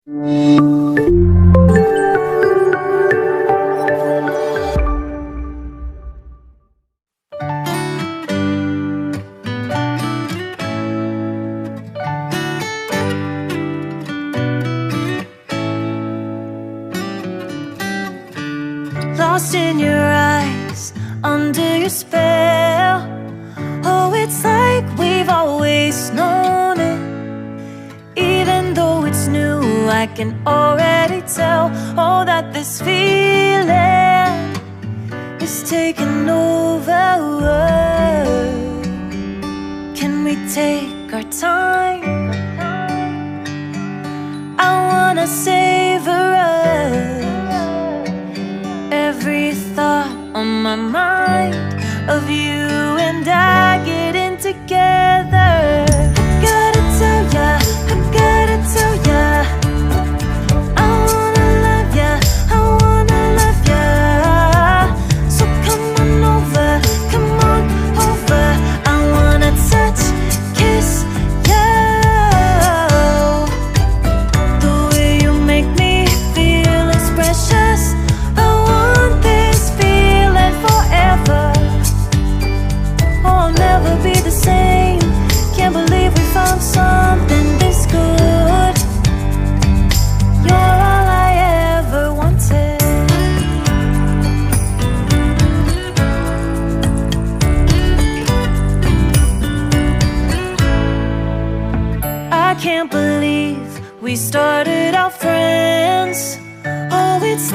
Lost in your eyes, under your spell. Oh, it's like we've always known it. Even though it's new, I can already tell. Oh, that this feeling is taking over. Can we take our time? I wanna savor us. Every thought on my mind of you and I getting together. I gotta tell ya, I gotta tell ya, I wanna love ya, I wanna love ya. So come on over, come on over. I wanna touch, kiss you. The way you make me feel is precious. I want this feeling forever. Oh, I'll never be the same. Can't believe we found something this good. You're all I ever wanted. I can't believe we started out friends. Oh, it's